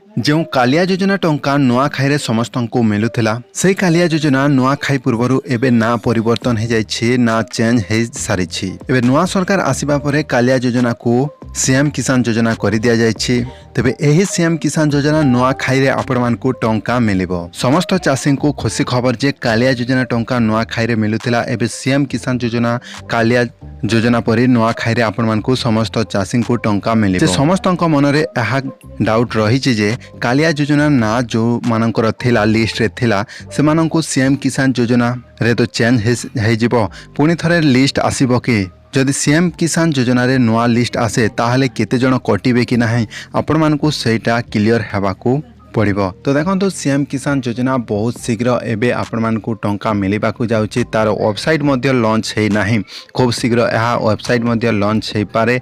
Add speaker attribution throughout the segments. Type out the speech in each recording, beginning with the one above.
Speaker 1: जो कालिया योजना टंका नुआखाई समस्त को मिलूला से कालिया योजना नुआखाई पूर्व एवं ना परिवर्तन हो जाए ना चेंज हो सारी एवं नुआ सरकार आसवा पर कालिया योजना को सीएम किसान योजना कर दि जाए। तेबे यही सीएम किसान योजना नुआखाई आपण मानकु टंका मिलिबो। समस्त चाषी को खुशी खबर जे कालिया योजना टंका नुआखाई मिलूला एवं सीएम किसान योजना कालिया योजना पर नुआखाई आपण मानकु समस्त चाषी को टंका मिलिबो। समस्त मन में यह डाउट रही जे कालिया योजना ना जो मानकर थिला लिस्ट रे थिला से मानकु सीएम किसान योजना रे तो चेंज हो जिवो। पुणी थरे लिस्ट आसीबो कि जदि सीएम किसान योजना रे नुआ लिस्ट आसे ताहले केते जण कटिबे कि नाही आपण मानकु सेटा क्लियर हेबाकू पड़ो। तो देखो सीएम किसान योजना बहुत शीघ्र एवं आपण मानकु टंका मिलवाक जाउछि। तार वेबसाइट मध्य लॉन्च है ना खूब शीघ्र यह वेबसाइट मध्य लॉन्च हो पारे।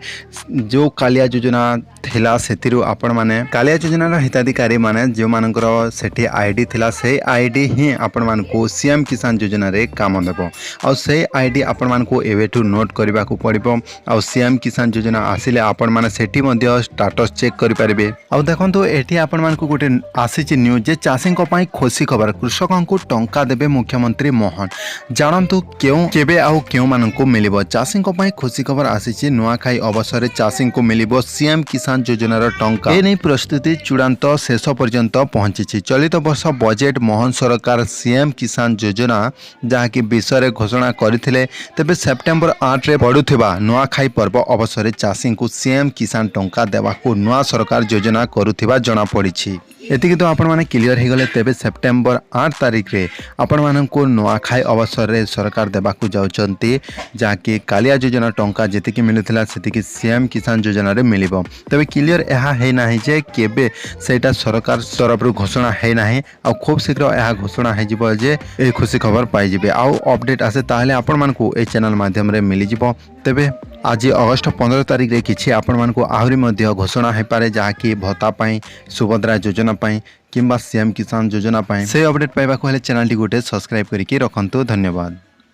Speaker 1: जो कालिया योजना थिला सेतिरु आपण माने कालिया योजनार हिताधिकारी माने जो मानकर सेठी आईडी थिला से आईडी ही आपण मानकु सीएम किसान योजना रे काम देबो। आ से आईडी आपण मानकु एवेटू नोट करबा को पड़िबो। आ सीएम किसान योजना आसिले आपण माने सेठी मध्य स्टेटस चेक करि परिबे। आ देखंतु एठी आपण मानकु गोटे आसी न्यूज जे चाषी खुशी खबर कृषकों को टंका देबे मुख्यमंत्री मोहन। जानतु क्यों केबे आउ क्यों मानकु मिलिबो। चाषी खुशी खबर आसी नुआखाई अवसर चाषी को मिलिबो सीएम किसान योजनार टंका। ए नै प्रस्तुति चूड़ांत शेष पर्यंत पहुंची। चलित वर्ष बजेट मोहन सरकार सीएम किसान योजना जहाँकि विषय घोषणा करथिले। तेबे सेप्टेम्बर 8 रे पड़ुथिबा नुआखाई पर्व अवसर चाषी को सीएम किसान टंका देवाकू नुआ सरकार योजना करुथिबा जଣା पड़िछि। एतिक तो आपण माने क्लियर हो गले। तेबे सेप्टेम्बर 8 तारिख रे आपण मानकु नुआखाई अवसर रे सरकार देबाकू जाउचंती जाकि कालिया योजना टंका जेतिकी मिलुथिला सेतिकी सीएम किसान योजना रे मिलिबो। तेबे क्लियर यह है ना जे केबे सेटा सरकार तरफ घोषणा है ना आ खूब शीघ्र यह घोषणा हो जिवो जे ए खुशी खबर पाई जिवे। आउ अपडेट आसे ताहले आपण मानकु ए चैनल माध्यम रे मिली जिवो। तेबे आज अगस्ट 15 तारिख रे किछि आपण मानकु आहुरी मध्य घोषणा हो पारे जहाँकि भत्ता पाई सुभद्रा योजना पाई किंबा सीएम किसान योजना पाई से अपडेट पाइबाकू हेले चैनल टी गोटे सब्सक्राइब करिके रखंतु। धन्यवाद।